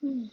Hmm.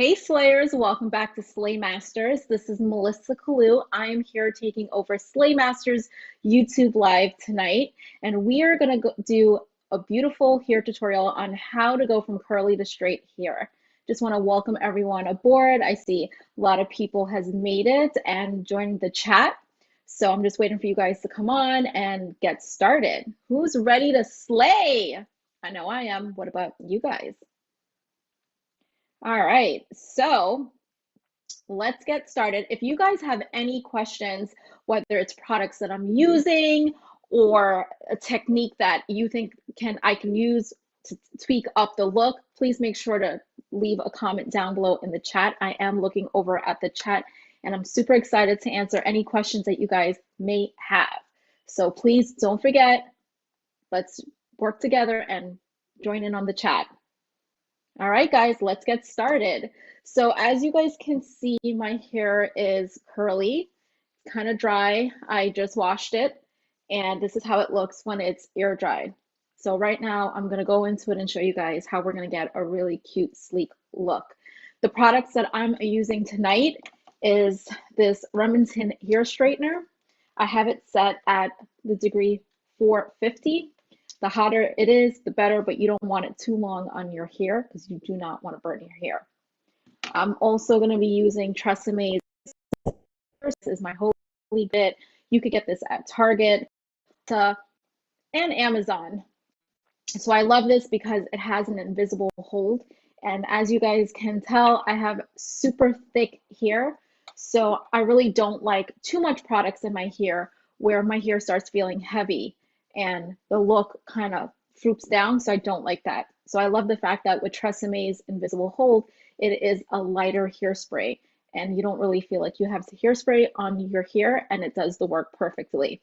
Hey Slayers, welcome back to Slaymasters. This is Melissa Kalloo. I am here taking over Slaymaster's YouTube Live tonight, and we are going to do a beautiful hair tutorial on how to go from curly to straight hair. Just want to welcome everyone aboard. I see a lot of people has made it and joined the chat. So I'm just waiting for you guys to come on and get started. Who's ready to slay? I know I am. What about you guys? All right, so let's get started. If you guys have any questions, whether it's products that I'm using or a technique that you think I can use to tweak up the look, please make sure to leave a comment down below in the chat. I am looking over at the chat and I'm super excited to answer any questions that you guys may have. So please don't forget, let's work together and join in on the chat. All right, guys, let's get started. So as you guys can see, my hair is curly, kind of dry. I just washed it, and this is how it looks when it's air dried. So right now, I'm gonna go into it and show you guys how we're gonna get a really cute, sleek look. The products that I'm using tonight is this Remington hair straightener. I have it set at the degree 450. The hotter it is, the better, but you don't want it too long on your hair because you do not want to burn your hair. I'm also going to be using Treseme's. This is my holy bit. You could get this at Target and Amazon. So I love this because it has an invisible hold. And as you guys can tell, I have super thick hair. So I really don't like too much products in my hair where my hair starts feeling heavy and the look kind of droops down. So I don't like that. So I love the fact that with Treseme's invisible hold, it is a lighter hairspray, and you don't really feel like you have hairspray on your hair, and it does the work perfectly.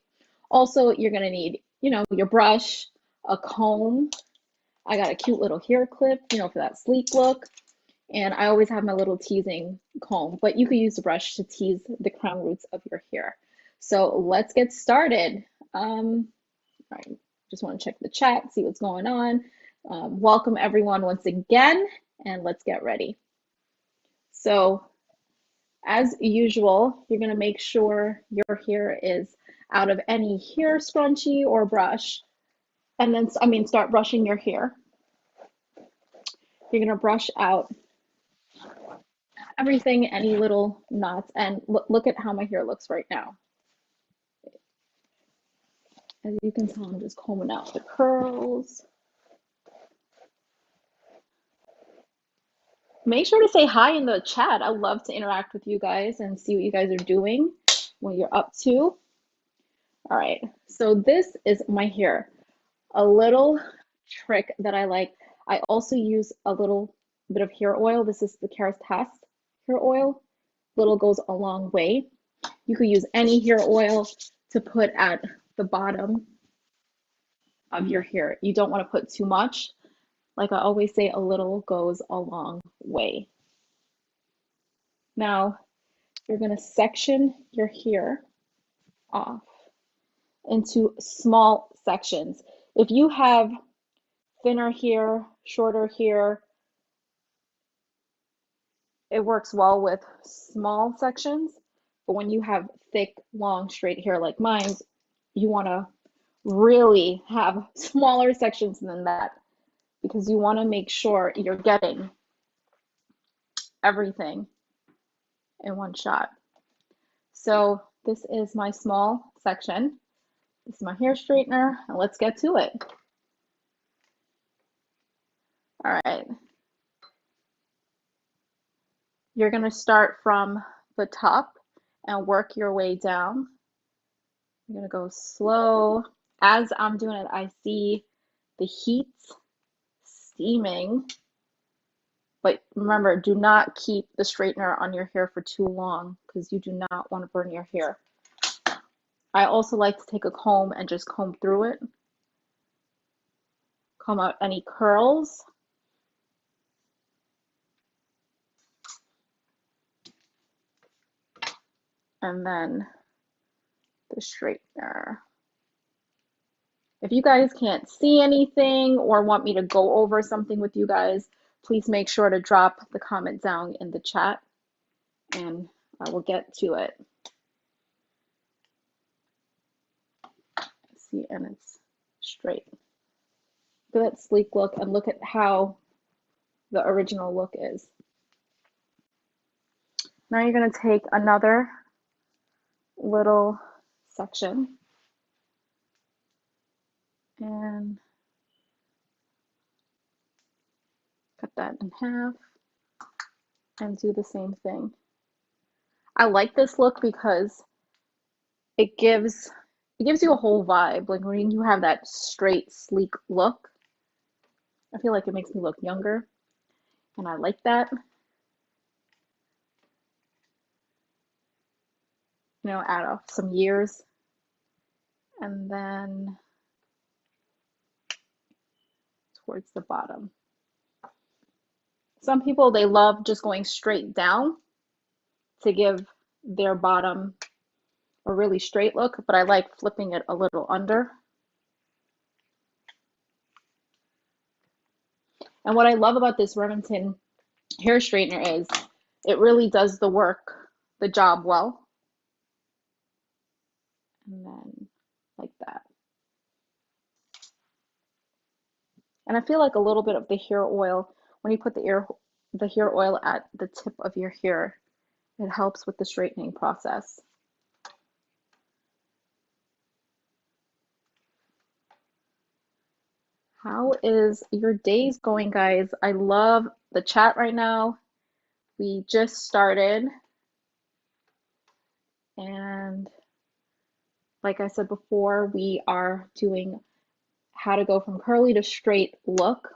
Also, you're gonna need, your brush, a comb. I got a cute little hair clip, for that sleek look. And I always have my little teasing comb, but you could use the brush to tease the crown roots of your hair. So let's get started. All right, just want to check the chat, see what's going on. Welcome everyone once again, and let's get ready. So as usual, you're going to make sure your hair is out of any hair scrunchie or brush, and then, start brushing your hair. You're going to brush out everything, any little knots, and look at how my hair looks right now. As you can tell, I'm just combing out the curls. Make sure to say hi in the chat. I love to interact with you guys and see what you guys are doing, what you're up to. All right, so this is my hair. A little trick that I like, I also use a little bit of hair oil. This is the Kerastase hair oil. Little goes a long way. You could use any hair oil to put at the bottom of your hair. You don't want to put too much. Like I always say, a little goes a long way. Now, you're going to section your hair off into small sections. If you have thinner hair, shorter hair, it works well with small sections. But when you have thick, long, straight hair like mine, you want to really have smaller sections than that, because you want to make sure you're getting everything in one shot. So this is my small section. This is my hair straightener, and let's get to it. All right. You're going to start from the top and work your way down. You're going to go slow. As I'm doing it, I see the heat steaming. But remember, do not keep the straightener on your hair for too long, because you do not want to burn your hair. I also like to take a comb and just comb through it. Comb out any curls. And then the straightener. If you guys can't see anything or want me to go over something with you guys, please make sure to drop the comment down in the chat, and I will get to it. See, and it's straight. Look at that sleek look, and look at how the original look is. Now you're going to take another little section and cut that in half and do the same thing. I like this look because it gives you a whole vibe. Like when you have that straight, sleek look, I feel like it makes me look younger, and I like that. Add off some years, and then towards the bottom. Some people, they love just going straight down to give their bottom a really straight look, but I like flipping it a little under. And what I love about this Remington hair straightener is it really does the job well. And then like that. And I feel like a little bit of the hair oil, when you put the hair oil at the tip of your hair, it helps with the straightening process. How is your days going, guys? I love the chat right now. We just started, and like I said before, we are doing how to go from curly to straight look.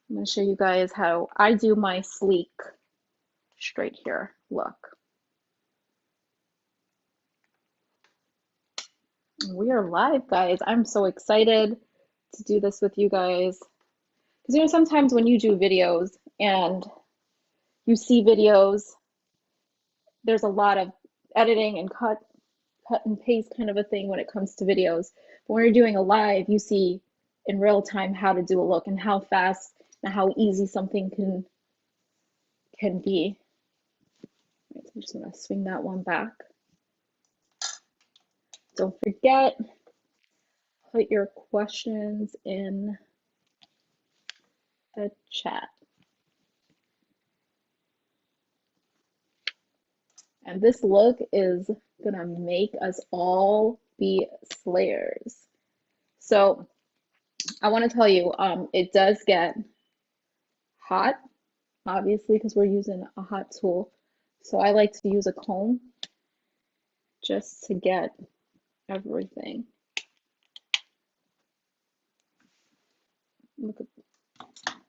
I'm going to show you guys how I do my sleek straight hair look. We are live, guys. I'm so excited to do this with you guys. Because sometimes when you do videos and you see videos, there's a lot of editing and cut and paste kind of a thing when it comes to videos. But when you're doing a live, you see in real time how to do a look and how fast and how easy something can be. Right, so I'm just gonna swing that one back. Don't forget, put your questions in the chat. And this look is gonna make us all be slayers. So I want to tell you, it does get hot, obviously, because we're using a hot tool. So I like to use a comb just to get everything.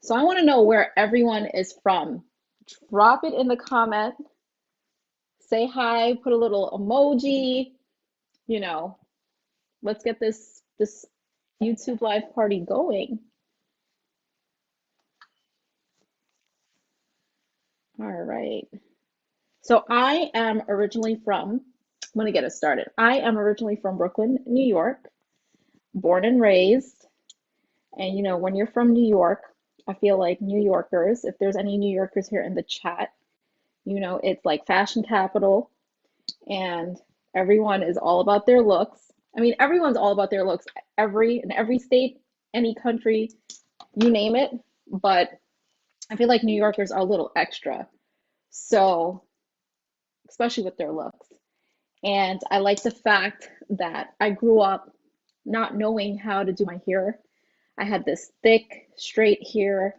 So I want to know where everyone is from. Drop it in the comment. Say hi, put a little emoji, let's get this YouTube live party going. All right. So I'm going to get us started. I am originally from Brooklyn, New York, born and raised. And when you're from New York, I feel like New Yorkers, if there's any New Yorkers here in the chat, it's like fashion capital and everyone is all about their looks. I mean, everyone's all about their looks in every state, any country, you name it. But I feel like New Yorkers are a little extra. So, especially with their looks. And I like the fact that I grew up not knowing how to do my hair. I had this thick, straight hair,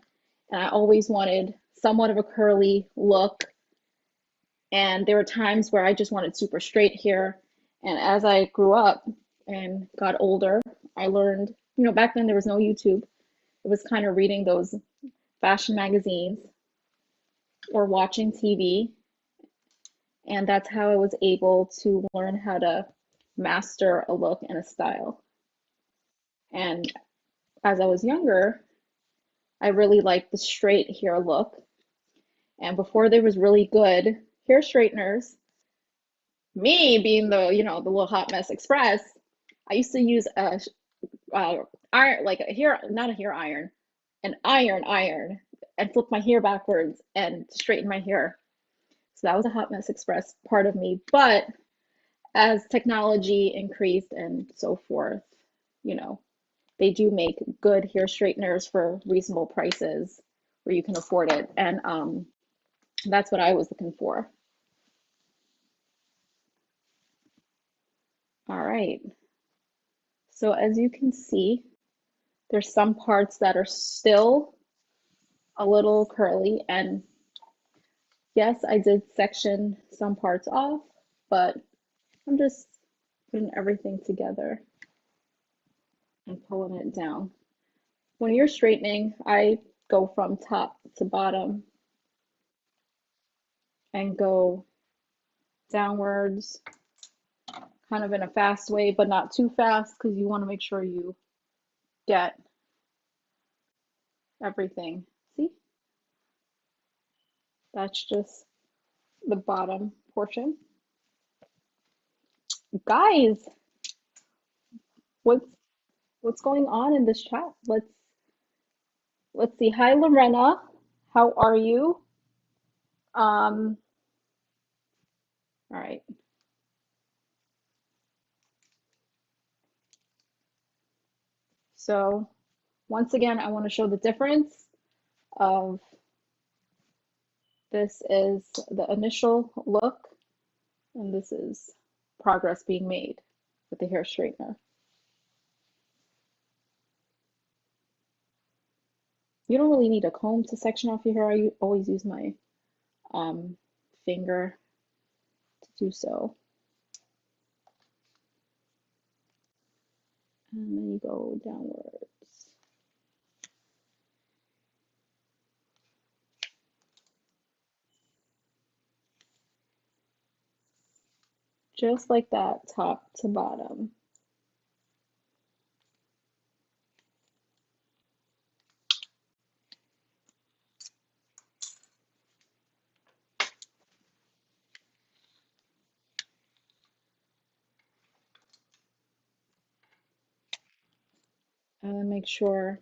and I always wanted somewhat of a curly look. And there were times where I just wanted super straight hair. And as I grew up and got older, I learned, back then there was no YouTube. It was kind of reading those fashion magazines or watching TV. And that's how I was able to learn how to master a look and a style. And as I was younger, I really liked the straight hair look. And before there was really good hair straighteners, me being the little hot mess express, I used to use a iron, like not a hair iron, an iron, and flip my hair backwards and straighten my hair. So that was a hot mess express part of me. But as technology increased and so forth, they do make good hair straighteners for reasonable prices where you can afford it. And that's what I was looking for. All right. So as you can see, there's some parts that are still a little curly. And yes, I did section some parts off, but I'm just putting everything together and pulling it down. When you're straightening, I go from top to bottom and go downwards kind of in a fast way, but not too fast because you want to make sure you get everything. See? That's just the bottom portion. Guys, what's going on in this chat? Let's see. Hi, Lorena. How are you? All right. So once again, I want to show the difference of this is the initial look, and this is progress being made with the hair straightener. You don't really need a comb to section off your hair. I always use my finger to do so. And then you go downwards. just like that, top to bottom. And then make sure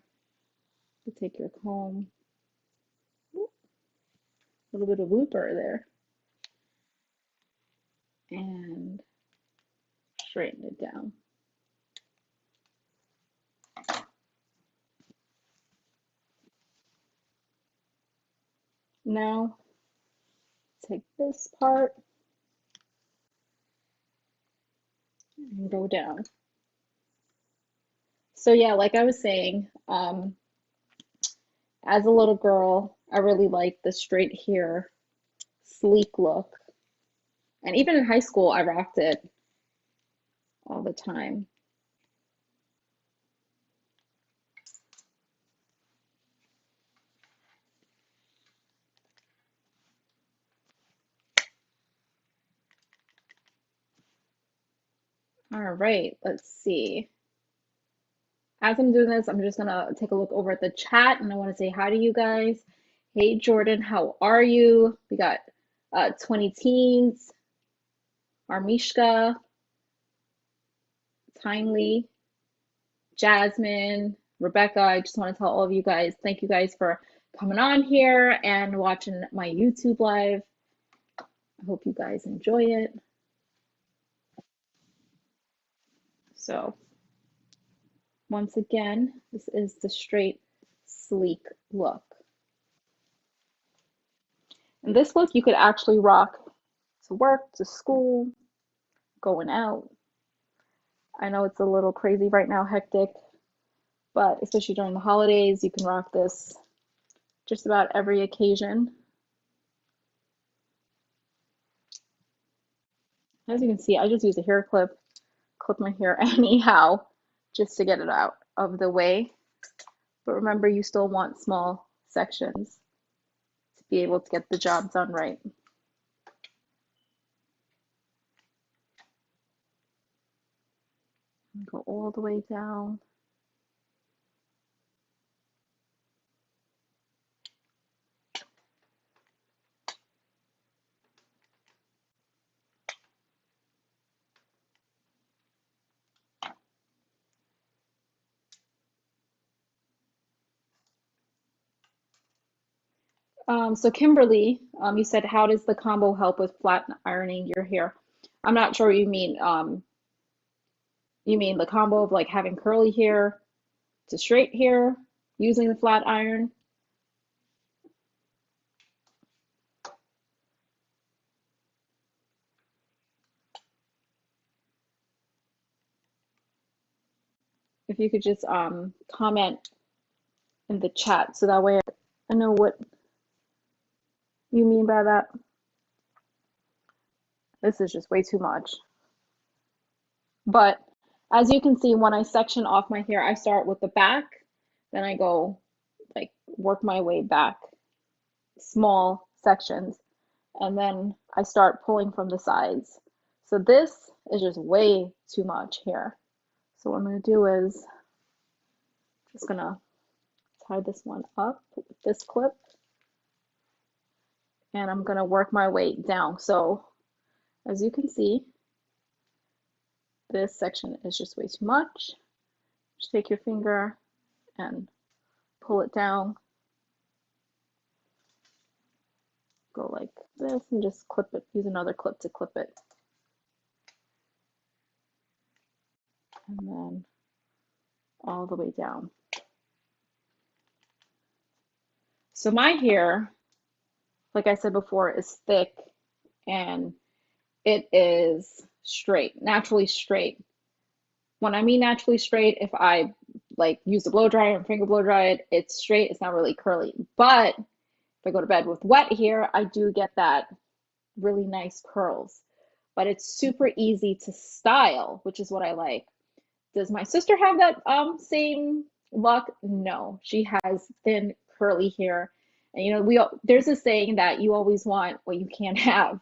to take your comb. A little bit of looper there. And straighten it down. Now, take this part and go down. So yeah, like I was saying, as a little girl, I really liked the straight hair, sleek look. And even in high school, I rocked it all the time. All right, let's see. As I'm doing this, I'm just gonna take a look over at the chat and I want to say hi to you guys. Hey Jordan, how are you? We got 20 teens, Armishka, Timely, Jasmine, Rebecca. I just want to tell all of you guys, thank you guys for coming on here and watching my YouTube live. I hope you guys enjoy it. So, once again, this is the straight, sleek look. And this look you could actually rock to work, to school, going out. I know it's a little crazy right now, hectic, but especially during the holidays, you can rock this just about every occasion. As you can see, I just use a hair clip, clip my hair anyhow, just to get it out of the way. But remember, you still want small sections to be able to get the job done right. Go all the way down. So Kimberly, you said, how does the combo help with flat ironing your hair? I'm not sure what you mean. You mean the combo of like having curly hair to straight hair using the flat iron? If you could just comment in the chat so that way I know what you mean by that. This is just way too much. But as you can see, when I section off my hair, I start with the back, then I go like work my way back, small sections, and then I start pulling from the sides. So this is just way too much hair. So what I'm gonna do is just gonna tie this one up with this clip, and I'm gonna work my way down. So as you can see, this section is just way too much. Just take your finger and pull it down. Go like this and just clip it. Use another clip to clip it. And then all the way down. So my hair, like I said before, is thick and it is straight, naturally straight. When I mean naturally straight, if I like use a blow dryer and finger blow dry it, it's straight, it's not really curly. But if I go to bed with wet hair, I do get that really nice curls. But it's super easy to style, which is what I like. Does my sister have that same luck? No, she has thin curly hair. And you know, there's a saying that you always want what you can't have.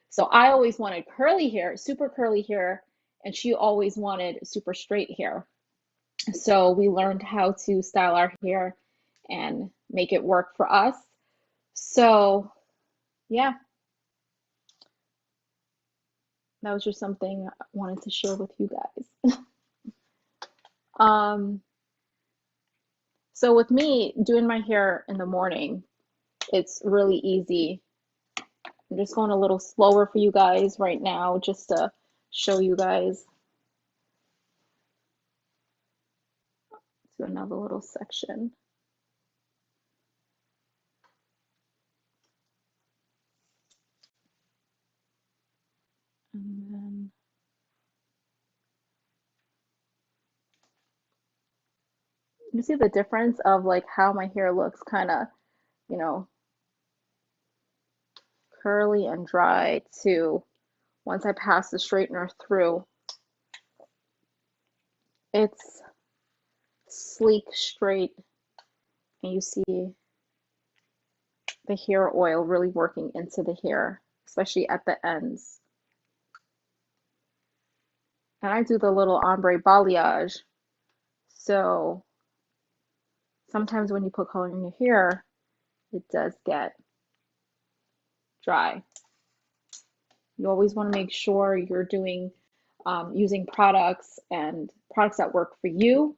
So I always wanted curly hair, super curly hair, and she always wanted super straight hair. So we learned how to style our hair and make it work for us. So yeah, that was just something I wanted to share with you guys. Um, so with me doing my hair in the morning, it's really easy. I'm just going a little slower for you guys right now just to show you guys to another little section. And then you see the difference of like how my hair looks kind of, you know, curly and dry to once I pass the straightener through, it's sleek, straight, and you see the hair oil really working into the hair, especially at the ends. And I do the little ombre balayage, so sometimes when you put color in your hair, it does get dry. You always want to make sure you're doing using products and products that work for you,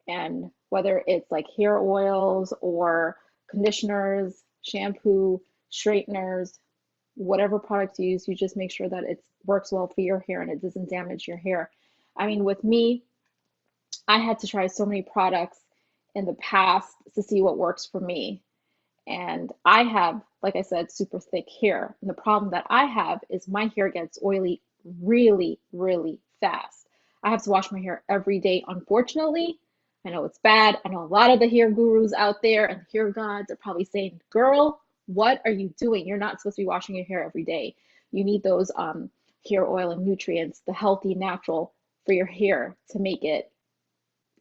and whether it's like hair oils or conditioners, shampoo, straighteners, whatever product you use, you just make sure that it works well for your hair and it doesn't damage your hair. I mean, with me, I had to try so many products in the past to see what works for me. And I have, like I said, super thick hair. And the problem that I have is my hair gets oily really, really fast. I have to wash my hair every day, unfortunately. I know it's bad. I know a lot of the hair gurus out there and hair gods are probably saying, girl, what are you doing? You're not supposed to be washing your hair every day. You need those hair oil and nutrients, the healthy, natural for your hair to make it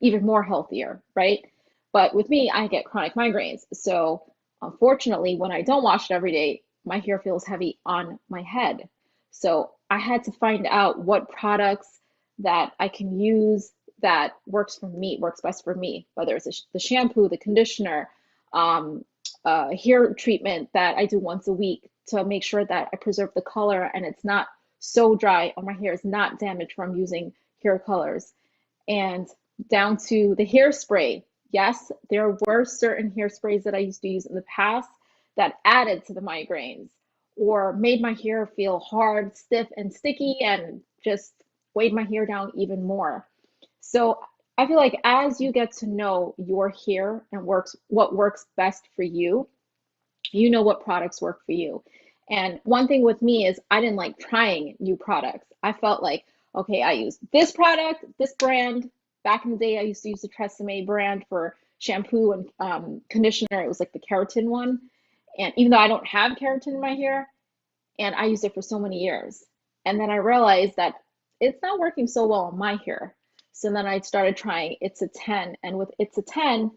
even more healthier, right? But with me, I get chronic migraines. So unfortunately, when I don't wash it every day, my hair feels heavy on my head. So I had to find out what products that I can use that works for me, works best for me, whether it's the shampoo, the conditioner, um, hair treatment that I do once a week to make sure that I preserve the color and it's not so dry or my hair is not damaged from using hair colors. And down to the hairspray. Yes, there were certain hairsprays that I used to use in the past that added to the migraines or made my hair feel hard, stiff, and sticky and just weighed my hair down even more. So I feel like as you get to know your hair and what works best for you, you know what products work for you. And one thing with me is I didn't like trying new products. I felt like, okay, I use this product, this brand. Back in the day, I used to use the Tresemme brand for shampoo and conditioner. It was like the keratin one. And even though I don't have keratin in my hair, and I used it for so many years. And then I realized that it's not working so well on my hair. So then I started trying It's a 10. And with It's a 10,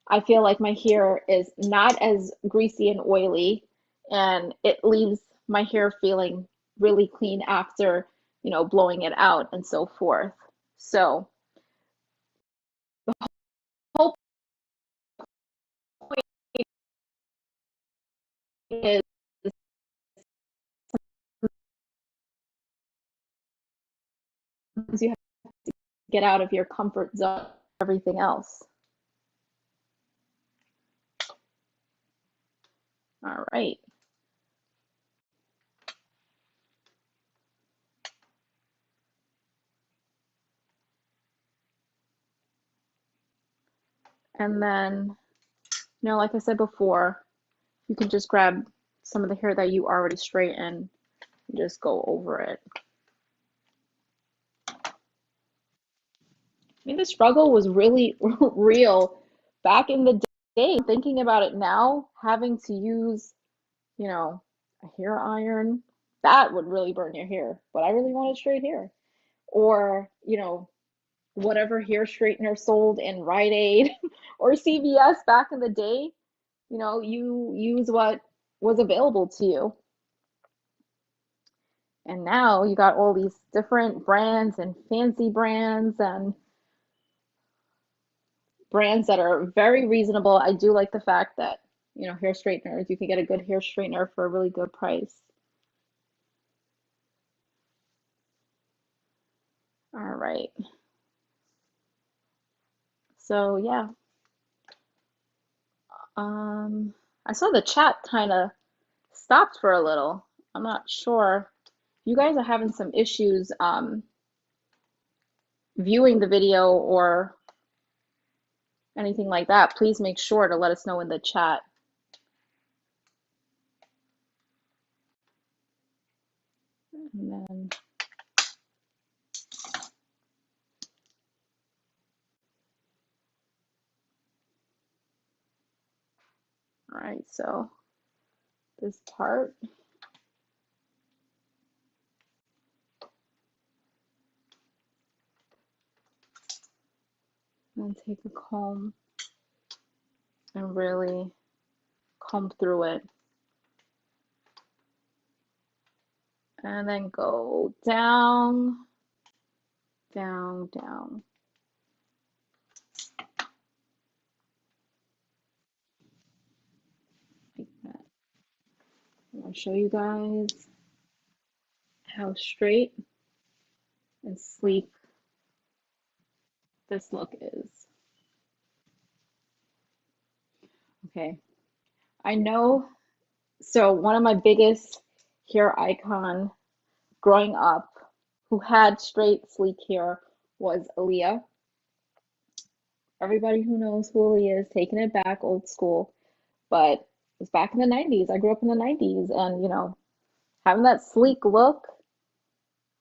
I feel like my hair is not as greasy and oily, and it leaves my hair feeling really clean after, blowing it out and so forth. So the whole point is you have to get out of your comfort zone, everything else. All right. And then, like I said before, you can just grab some of the hair that you already straightened and just go over it. I mean, the struggle was really real back in the day. Thinking about it now, having to use, a hair iron, that would really burn your hair. But I really wanted straight hair. Or, whatever hair straightener sold in Rite Aid or CVS back in the day, you use what was available to you. And now you got all these different brands and fancy brands and brands that are very reasonable. I do like the fact that, hair straighteners, you can get a good hair straightener for a really good price. All right. So yeah, um, I saw the chat kind of stopped for a little. I'm not sure. You guys are having some issues viewing the video or anything like that. Please make sure to let us know in the chat. And then, all right, so this part, and take a comb and really comb through it. And then go down, down, down. Like that. I'm going to show you guys how straight and sleek this look is. Okay, I know. So one of my biggest hair icon growing up who had straight, sleek hair was Aaliyah. Everybody who knows who Aaliyah is, taking it back, old school. But it was back in the 90s. I grew up in the 90s, and having that sleek look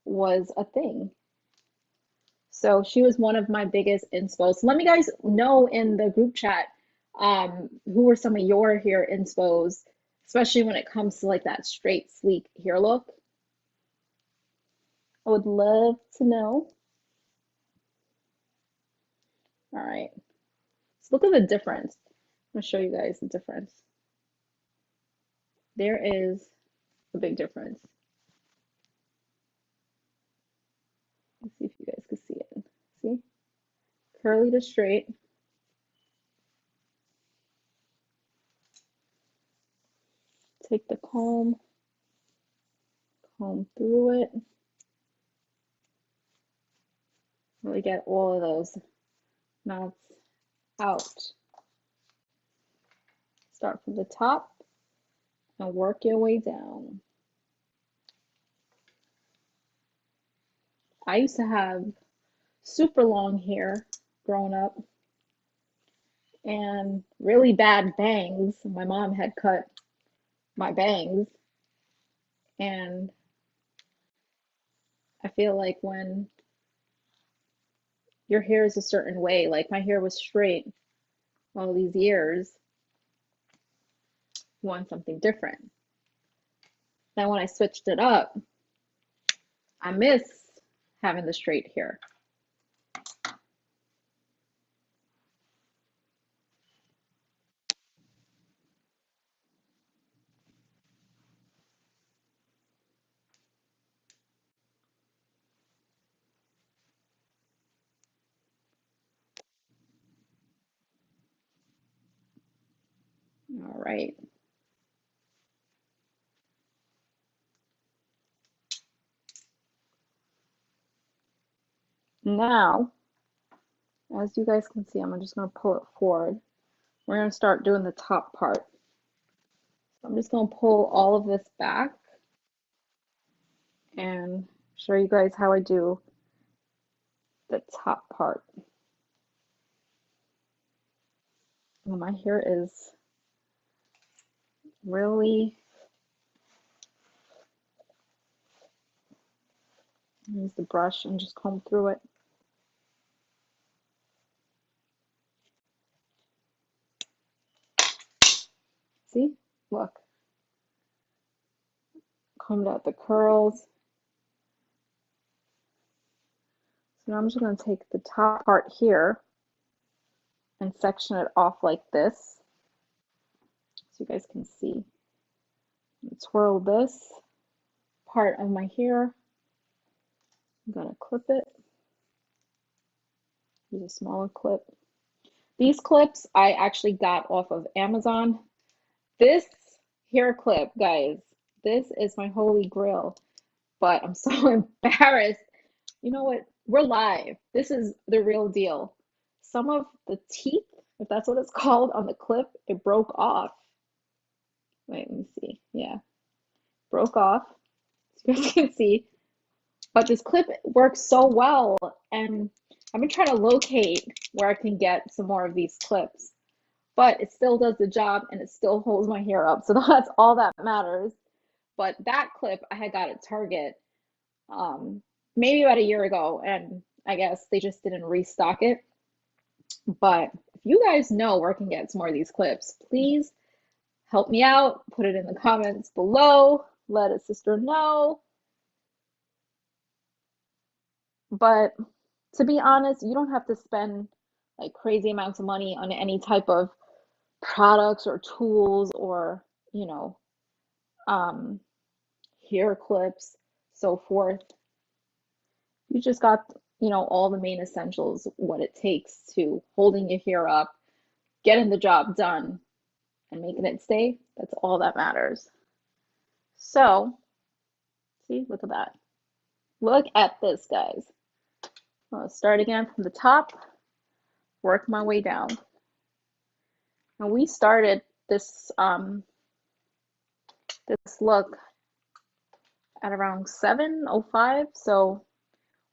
was a thing. So she was one of my biggest inspos. So let me guys know in the group chat who were some of your hair inspos, especially when it comes to like that straight, sleek hair look. I would love to know. All right. So look at the difference. I'm gonna show you guys the difference. There is a big difference. Let's see if you guys can see it. See? Curly to straight. Take the comb through it. Really get all of those knots out. Start from the top and work your way down. I used to have super long hair growing up and really bad bangs. My mom had cut my bangs, and I feel like when your hair is a certain way, like my hair was straight all these years, you want something different. Then when I switched it up, I miss having the straight hair. All right. Now, as you guys can see, I'm just going to pull it forward. We're going to start doing the top part. So I'm just going to pull all of this back and show you guys how I do the top part. Well, my hair is really, use the brush and just comb through it. See, look, combed out the curls. So now I'm just going to take the top part here and section it off like this, so you guys can see. Twirl this part of my hair. I'm gonna clip it. Use a smaller clip. These clips I actually got off of Amazon. This hair clip, guys, this is my holy grail, but I'm so embarrassed. You know what? We're live. This is the real deal. Some of the teeth, if that's what it's called, on the clip, it broke off. Wait, let me see. Yeah, broke off. As you guys can see. But this clip works so well, and I've been trying to locate where I can get some more of these clips, but it still does the job and it still holds my hair up. So that's all that matters. But that clip I had got at Target maybe about a year ago, and I guess they just didn't restock it. But if you guys know where I can get some more of these clips, please help me out. Put it in the comments below. Let a sister know. But to be honest, you don't have to spend like crazy amounts of money on any type of products or tools or, um, hair clips, so forth. You just got, all the main essentials, what it takes to holding your hair up, getting the job done, and making it stay. That's all that matters. So, see, look at that. Look at this, guys. I'll start again from the top, work my way down. And we started this look at around 7:05, so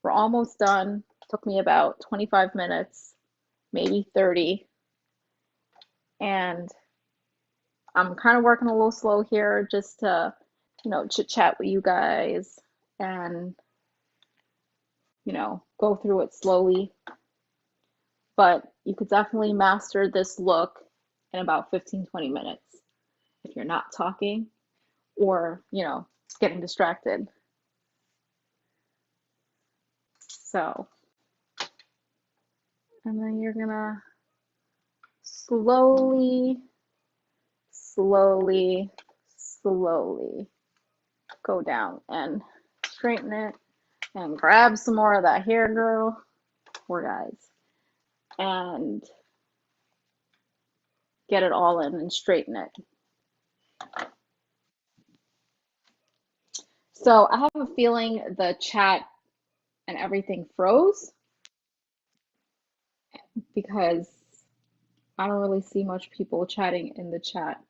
we're almost done. Took me about 25 minutes, maybe 30. And I'm kind of working a little slow here just to, chit chat with you guys and, go through it slowly. But you could definitely master this look in about 15-20 minutes if you're not talking or, getting distracted. So, and then you're gonna slowly, slowly, slowly go down and straighten it and grab some more of that hair, girl, or guys, and get it all in and straighten it. So I have a feeling the chat and everything froze because I don't really see much people chatting in the chat,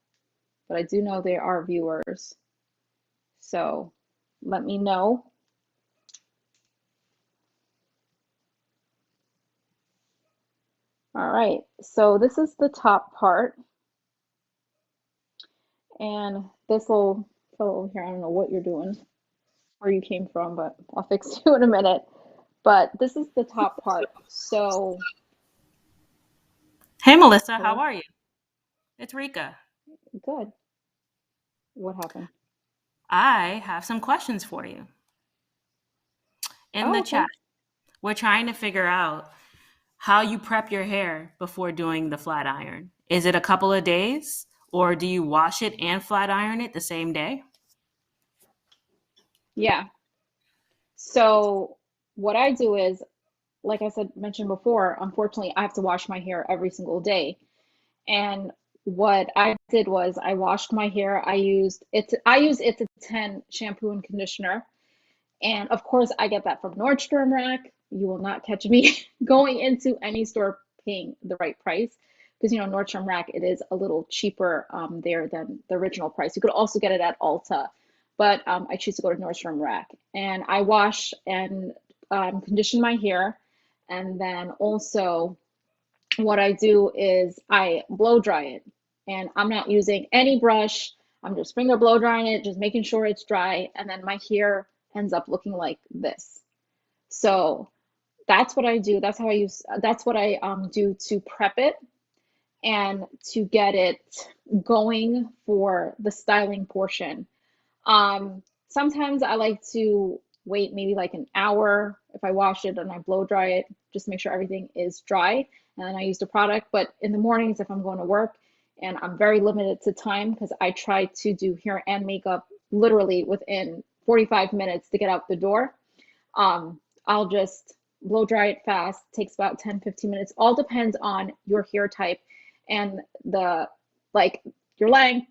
but I do know there are viewers. So let me know. All right, so this is the top part. And this little fellow over here, I don't know what you're doing, where you came from, but I'll fix you in a minute. But this is the top part. So, Hey, Melissa, how hello? are you? It's Rika. Good. What happened? I have some questions for you in Oh, the okay. chat. We're trying to figure out how you prep your hair before doing the flat iron. Is it a couple of days, or do you wash it and flat iron it the same day? Yeah. So, what I do is, like I said, mentioned before, unfortunately, I have to wash my hair every single day. And what I did was I washed my hair. I use It's a 10 shampoo and conditioner. And of course, I get that from Nordstrom Rack. You will not catch me going into any store paying the right price because Nordstrom Rack, it is a little cheaper there than the original price. You could also get it at Ulta, but I choose to go to Nordstrom Rack. And I wash and condition my hair, and then also what I do is I blow dry it, and I'm not using any brush. I'm just finger blow drying it, just making sure it's dry, and then my hair ends up looking like this. So that's what I do. That's what I do to prep it and to get it going for the styling portion. Sometimes I like to wait maybe like an hour if I wash it and I blow dry it, just to make sure everything is dry. And then I use the product. But in the mornings, if I'm going to work and I'm very limited to time, because I try to do hair and makeup literally within 45 minutes to get out the door. I'll just blow dry it fast. It takes about 10-15 minutes. All depends on your hair type and the like your length,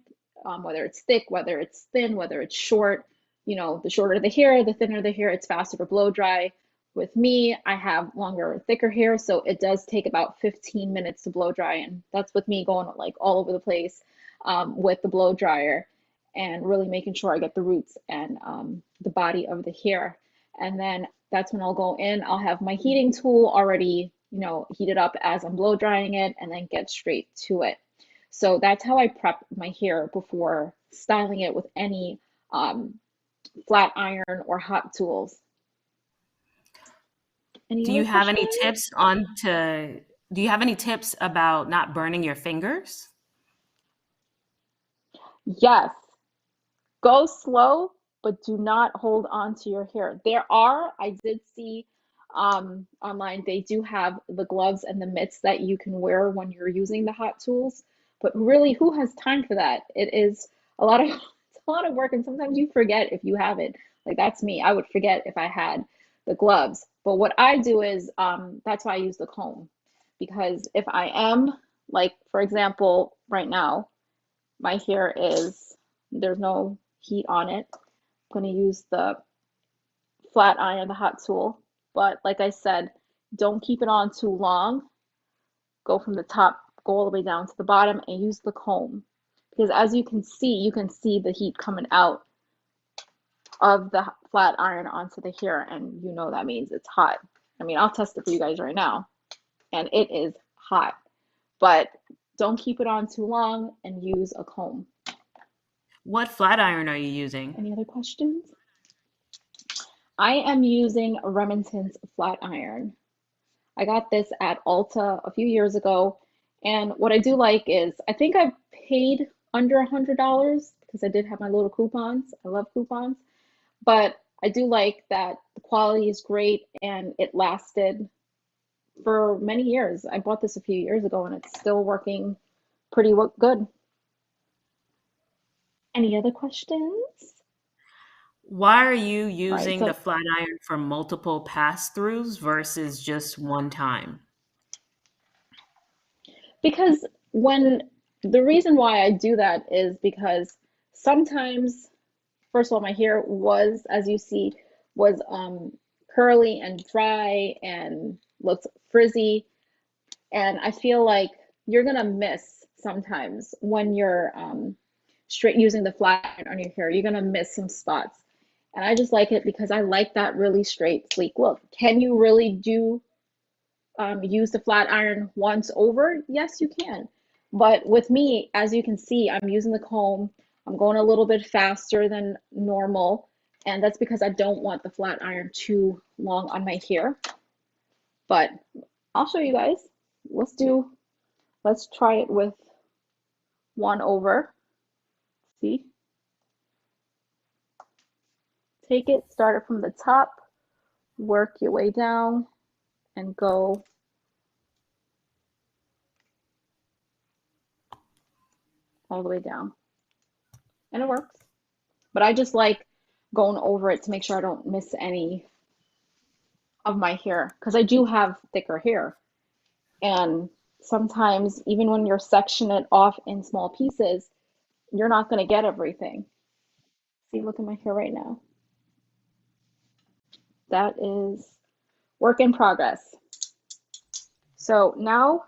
whether it's thick, whether it's thin, whether it's short. You know, the shorter the hair, the thinner the hair, it's faster to blow dry. With me, I have longer, thicker hair, so it does take about 15 minutes to blow dry, and that's with me going like all over the place with the blow dryer and really making sure I get the roots and the body of the hair. And then that's when I'll go in. I'll have my heating tool already, you know, heated up as I'm blow drying it and then get straight to it. So that's how I prep my hair before styling it with any um, flat iron or hot tools. Any Do other you have any questions? tips on to do you have any tips about not burning your fingers? Yes. Go slow, but do not hold on to your hair. I did see online, they do have the gloves and the mitts that you can wear when you're using the hot tools. But really, who has time for that? It is a lot of it's a lot of work, and sometimes you forget if you have it. Like that's me. I would forget if I had the gloves. But what I do is that's why I use the comb. Because if I am, like, for example, right now, my hair is, there's no heat on it. I'm going to use the flat iron, the hot tool. But like I said, don't keep it on too long. Go from the top, go all the way down to the bottom and use the comb. Because as you can see the heat coming out of the flat iron onto the hair, and you know that means it's hot. I mean, I'll test it for you guys right now, and it is hot. But don't keep it on too long and use a comb. What flat iron are you using? Any other questions? I am using Remington's flat iron. I got this at Ulta a few years ago, and what I do like is I think I paid under $100 because I did have my little coupons. I love coupons, but I do like that the quality is great and it lasted for many years. I bought this a few years ago and it's still working pretty good. Any other questions? Why are you All right, using the so flat iron for multiple pass-throughs versus just one time? because when the reason why I do that is because sometimes, first of all, my hair was, as you see, was curly and dry and looks frizzy. And I feel like you're gonna miss sometimes when you're straight using the flat iron on your hair. You're gonna miss some spots. And I just like it because I like that really straight, sleek look. Can you really do use the flat iron once over? Yes, you can. But with me, as you can see, I'm using the comb. I'm going a little bit faster than normal, and that's because I don't want the flat iron too long on my hair. But I'll show you guys. Let's do, let's try it with one over. See? Take it, start it from the top, work your way down, and go all the way down. And it works. But I just like going over it to make sure I don't miss any of my hair because I do have thicker hair. And sometimes, even when you're sectioning it off in small pieces, you're not going to get everything. See, look at my hair right now. That is work in progress. So now,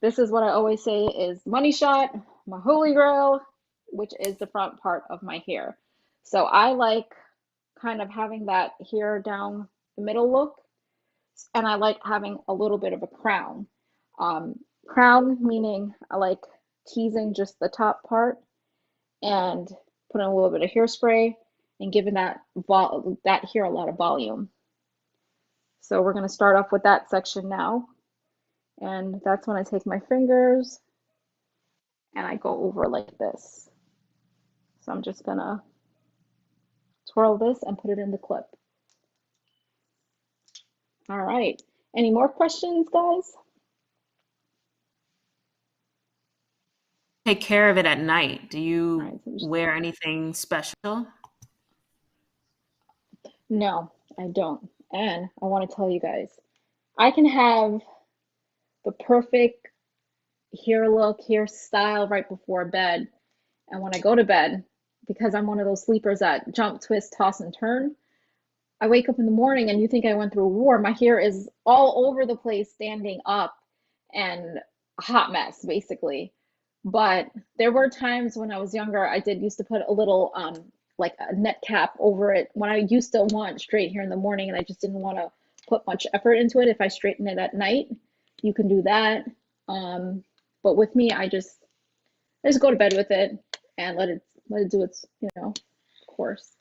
this is what I always say is money shot, my holy grail, which is the front part of my hair. So I like kind of having that hair down the middle look, and I like having a little bit of a crown. Crown meaning I like teasing just the top part and putting a little bit of hairspray and giving that hair a lot of volume. So we're going to start off with that section now, and that's when I take my fingers and I go over like this. So I'm just gonna twirl this and put it in the clip. All right. Any more questions, guys? Take care of it at night. Do All you right. So just, wear anything special? No, I don't. And I want to tell you guys, I can have the perfect hair look, hairstyle right before bed. And when I go to bed, because I'm one of those sleepers that jump, twist, toss, and turn, I wake up in the morning and you think I went through a war. My hair is all over the place, standing up, and a hot mess, basically. But there were times when I was younger, I did used to put a little like a net cap over it when I used to want straight hair in the morning and I just didn't want to put much effort into it. If I straighten it at night, you can do that. Um, but with me, I just go to bed with it and let it do its, course.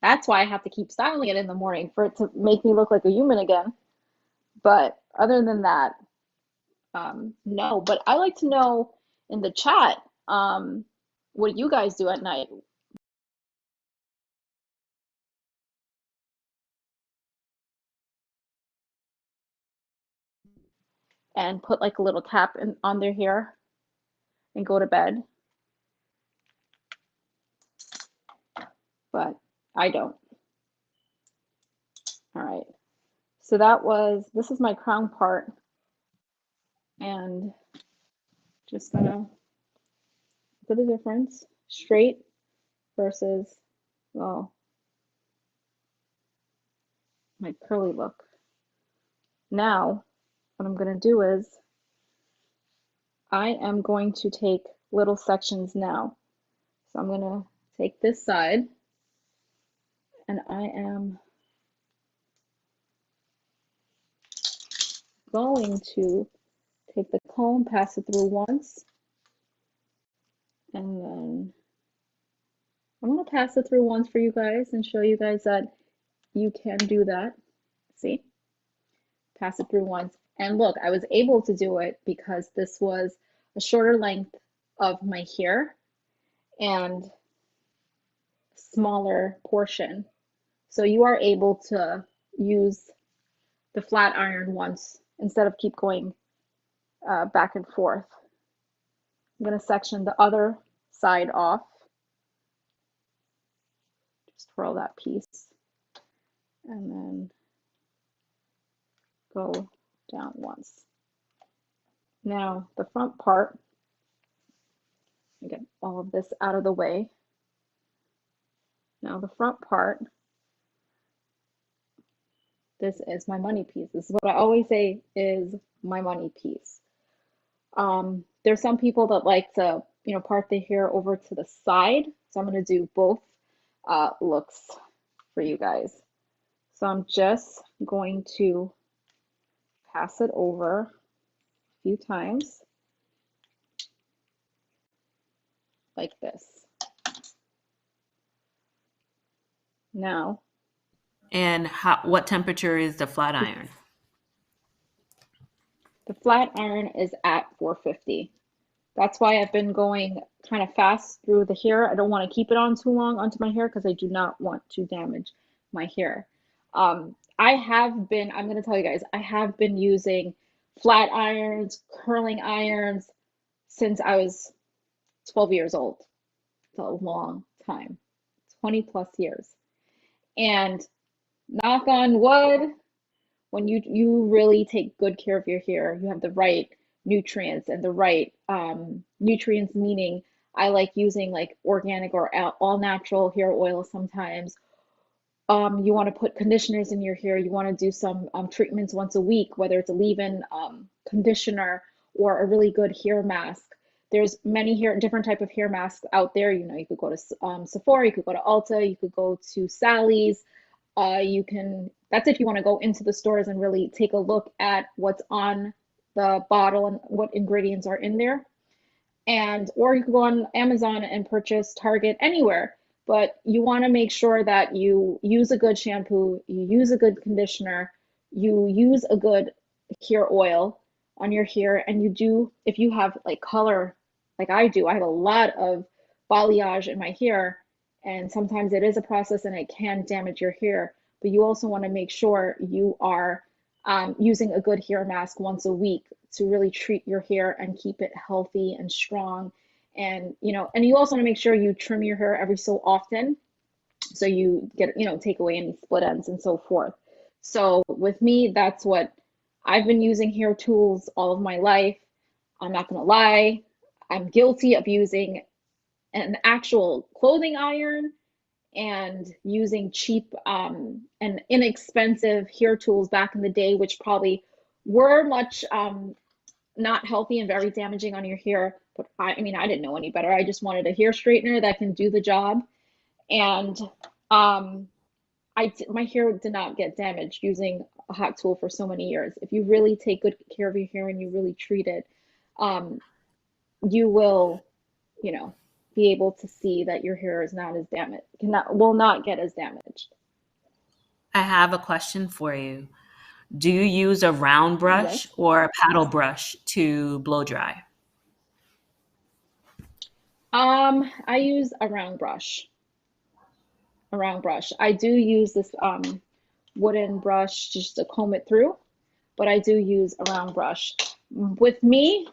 That's why I have to keep styling it in the morning for it to make me look like a human again. But other than that, no. But I like to know in the chat, what you guys do at night and put like a little cap on their hair and go to bed. But I don't. All right. So this is my crown part, and just gonna look at the difference. Straight versus, well, my curly look. Now, what I'm gonna do is I am going to take little sections now. So I'm going to take this side and I am going to take the comb, pass it through once, and then I'm going to pass it through once for you guys and show you guys that you can do that. See? Pass it through once. And look, I was able to do it because this was a shorter length of my hair and smaller portion. So you are able to use the flat iron once instead of keep going back and forth. I'm going to section the other side off. Just twirl that piece and then go down once. Now the front part, get all of this out of the way. Now the front part, this is my money piece. This is what I always say is my money piece. There's some people that like to, part the hair over to the side. So I'm going to do both looks for you guys. So I'm just going to pass it over a few times like this. Now, And what temperature is the flat iron? the flat iron is at 450. That's why I've been going kind of fast through the hair. I don't want to keep it on too long onto my hair because I do not want to damage my hair. I'm going to tell you guys, I have been using flat irons, curling irons since I was 12 years old. It's a long time, 20 plus years. And knock on wood, when you really take good care of your hair, you have the right nutrients and the right nutrients, meaning I like using like organic or all natural hair oil sometimes. You want to put conditioners in your hair. You want to do some treatments once a week, whether it's a leave-in conditioner or a really good hair mask. There's many different type of hair masks out there. You could go to Sephora, you could go to Ulta, you could go to Sally's. That's if you want to go into the stores and really take a look at what's on the bottle and what ingredients are in there. Or you could go on Amazon and purchase, Target, anywhere. But you want to make sure that you use a good shampoo, you use a good conditioner, you use a good hair oil on your hair, and if you have like color, like I do, I have a lot of balayage in my hair, and sometimes it is a process and it can damage your hair. But you also want to make sure you are using a good hair mask once a week to really treat your hair and keep it healthy and strong. And you also want to make sure you trim your hair every so often. So you get, take away any split ends and so forth. So with me, that's what I've been using hair tools all of my life. I'm not gonna lie, I'm guilty of using an actual clothing iron and using cheap and inexpensive hair tools back in the day, which probably were much not healthy and very damaging on your hair. But I mean, I didn't know any better. I just wanted a hair straightener that can do the job. And um, my hair did not get damaged using a hot tool for so many years. If you really take good care of your hair and you really treat it, um, you will, you know, be able to see that your hair is not as damaged, will not get as damaged. I have a question for you. Do you use a round Yes. brush or a paddle brush to blow dry? I use a round brush. A round brush. I do use this wooden brush just to comb it through, but I do use a round brush. With me,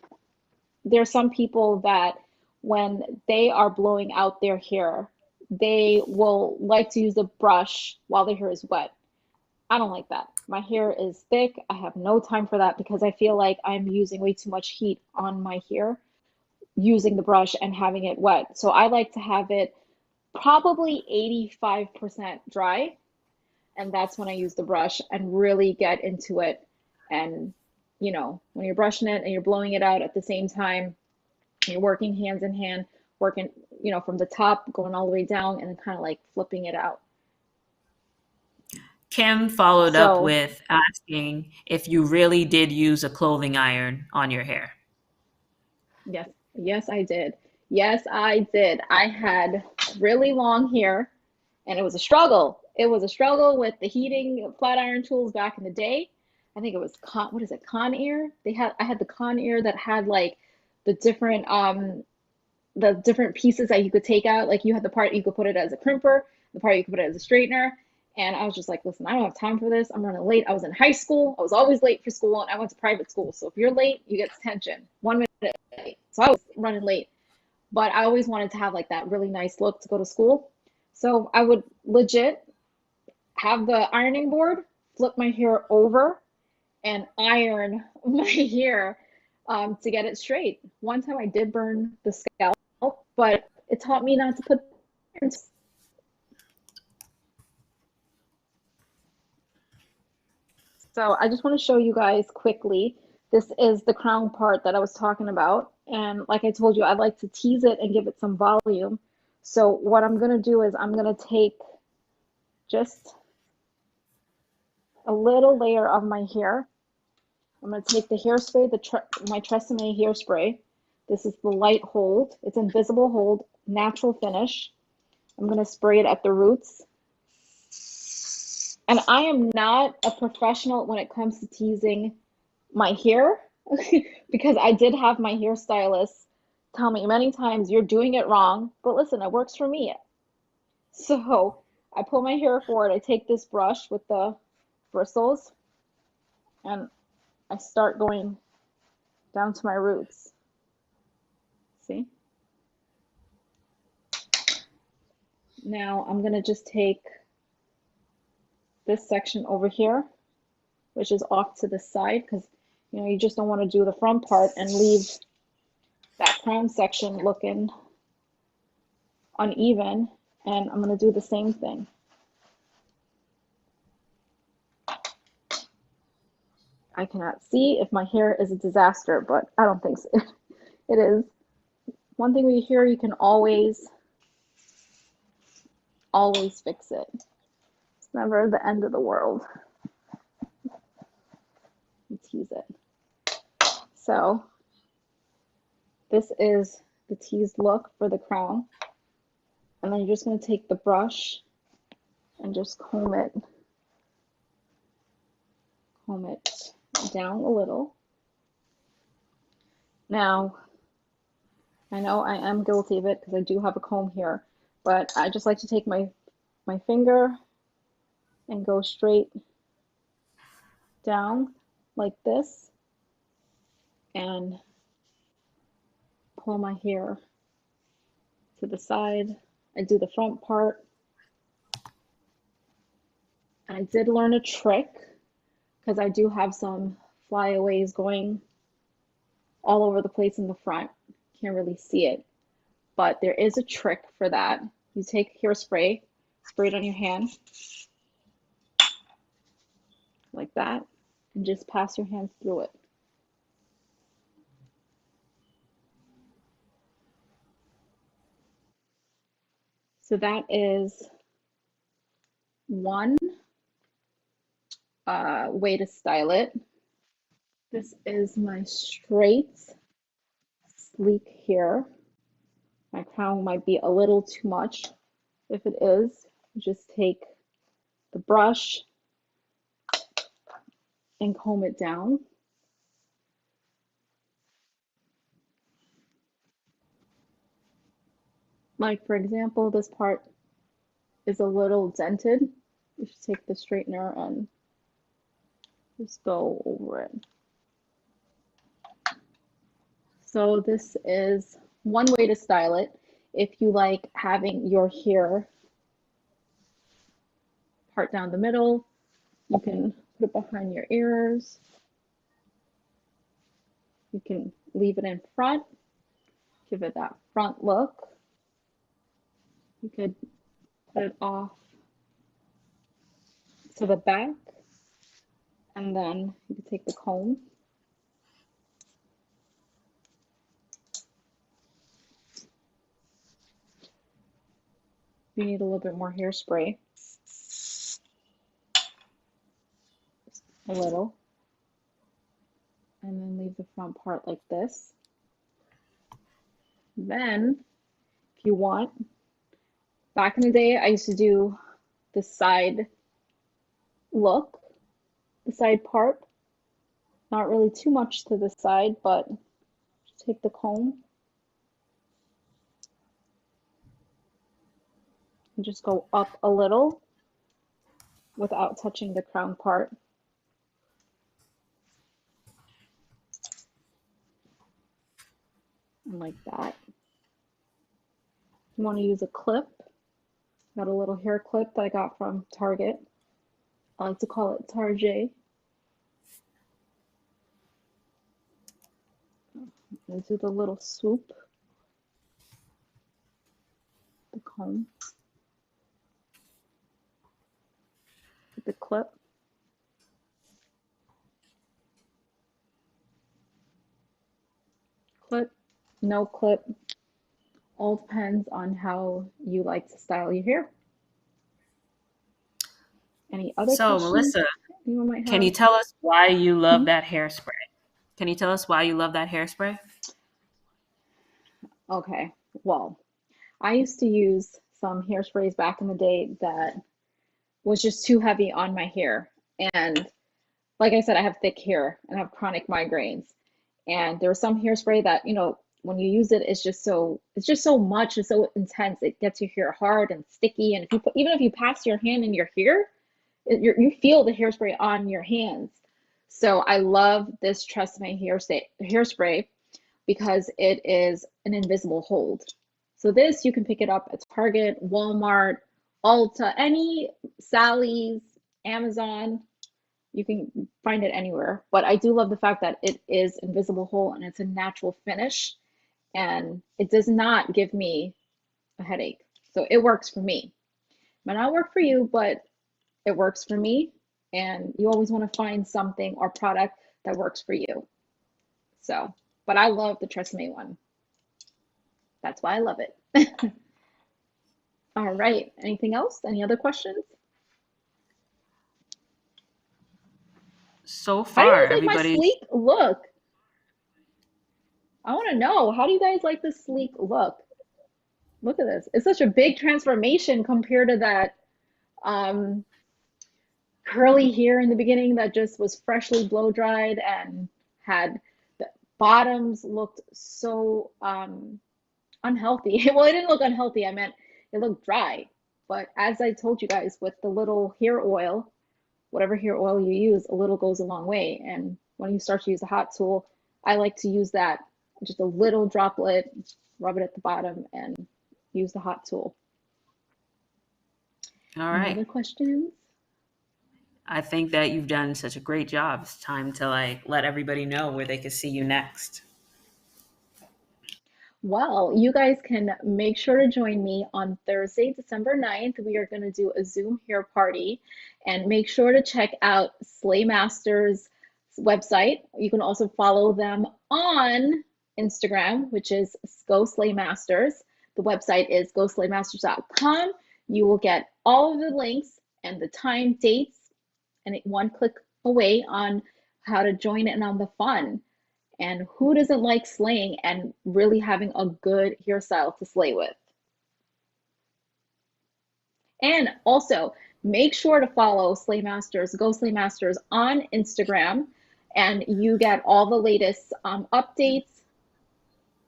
there's some people that when they are blowing out their hair, they will like to use a brush while their hair is wet. I don't like that. My hair is thick. I have no time for that because I feel like I'm using way too much heat on my hair using the brush and having it wet. So I like to have it probably 85% dry, and that's when I use the brush and really get into it. And when you're brushing it and you're blowing it out at the same time, you're working hands in hand, working, from the top, going all the way down, and then kind of like flipping it out. Kim followed up So, with asking if you really did use a clothing iron on your hair. yes, yes, I did. Yes, I did. I had really long hair, and it was a struggle. It was a struggle with the heating flat iron tools back in the day. I think it was what is it, Conair? I had the Conair that had like the different pieces that you could take out. Like you had the part you could put it as a crimper, the part you could put it as a straightener. And I was just like, listen, I don't have time for this. I'm running late. I was in high school. I was always late for school, and I went to private school. So if you're late, you get detention. 1 minute late. So I was running late, but I always wanted to have like that really nice look to go to school. So I would legit have the ironing board, flip my hair over, and iron my hair to get it straight. One time I did burn the scalp, but it taught me not to put. So I just want to show you guys quickly. This is the crown part that I was talking about. And like I told you, I like to tease it and give it some volume. So what I'm going to do is I'm going to take just a little layer of my hair. I'm going to take the hairspray, my Tresemme hairspray. This is the light hold. It's invisible hold, natural finish. I'm going to spray it at the roots. And I am not a professional when it comes to teasing my hair because I did have my hairstylist tell me many times you're doing it wrong. But listen, it works for me. So I pull my hair forward. I take this brush with the bristles and I start going down to my roots. See? Now I'm going to just take this section over here, which is off to the side because you just don't want to do the front part and leave that crown section looking uneven. And I'm going to do the same thing. I cannot see if my hair is a disaster, but I don't think so. It is. One thing with your hair, you can always fix it. It's never the end of the world. You tease it. So this is the teased look for the crown. And then you're just going to take the brush and just comb it down a little. Now, I know I am guilty of it because I do have a comb here, but I just like to take my finger and go straight down like this and pull my hair to the side. I do the front part I did learn a trick because I do have some flyaways going all over the place in the front. Can't really see it, but there is a trick for that. You take hairspray, spray it on your hand like that, and just pass your hands through it. So that is one way to style it. This is my straight, sleek hair. My crown might be a little too much. If it is, just take the brush and comb it down. Like for example, this part is a little dented. You should take the straightener and just go over it. So this is one way to style it. If you like having your hair part down the middle, you can put it behind your ears. You can leave it in front, give it that front look. You could put it off to the back, and then you could take the comb. You need a little bit more hairspray. A little. And then leave the front part like this. Then, if you want, back in the day, I used to do the side look, the side part. Not really too much to the side, but take the comb and just go up a little without touching the crown part. And like that. You want to use a clip. Got a little hair clip that I got from Target. I like to call it Target. And do the little swoop. The comb. Get the clip. Clip, no clip. All depends on how you like to style your hair. Any other So, questions Melissa, anyone might can have? you tell us why you love Hmm? that hairspray? Can you tell us why you love that hairspray? Okay, well, I used to use some hairsprays back in the day that was just too heavy on my hair. And like I said, I have thick hair and I have chronic migraines. And there was some hairspray that, when you use it, it's just so much, it's so intense. It gets your hair hard and sticky. And if you put, even if you pass your hand in your hair, you feel the hairspray on your hands. So I love this Tresemme hairspray because it is an invisible hold. So this, you can pick it up at Target, Walmart, Ulta, any Sally's, Amazon. You can find it anywhere. But I do love the fact that it is invisible hold and it's a natural finish and it does not give me a headache. So it works for me. Might not work for you, but it works for me. And you always want to find something or product that works for you. So, but I love the Tresemme one. That's why I love it. All right. Anything else? Any other questions? So How do you far, guys like my everybody's sleek look? I want to know. How do you guys like this sleek look? Look at this. It's such a big transformation compared to that um, curly hair in the beginning that just was freshly blow dried and had the bottoms looked so unhealthy. Well, it didn't look unhealthy. I meant it looked dry. But as I told you guys, with the little hair oil, whatever hair oil you use, a little goes a long way. And when you start to use a hot tool, I like to use that, just a little droplet, rub it at the bottom, and use the hot tool. all Any right. other questions? I think that you've done such a great job. It's time to like let everybody know where they can see you next. Well, you guys can make sure to join me on Thursday, December 9th. We are going to do a Zoom hair party and make sure to check out Slaymaster's website. You can also follow them on Instagram, which is Go Slaymasters. The website is gosslaymasters.com. You will get all of the links and the time, dates, and one click away on how to join in on the fun. And who doesn't like slaying and really having a good hairstyle to slay with? And also, make sure to follow Slaymasters, Go Slaymasters on Instagram, and you get all the latest updates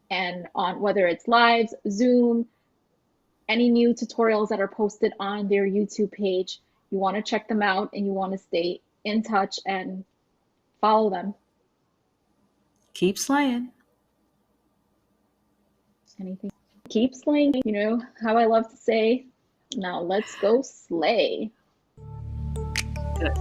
and on whether it's lives, Zoom, any new tutorials that are posted on their YouTube page. You want to check them out and you want to stay in touch and follow them. Keep slaying. Anything? Keep slaying. You know how I love to say, now let's go slay. Good.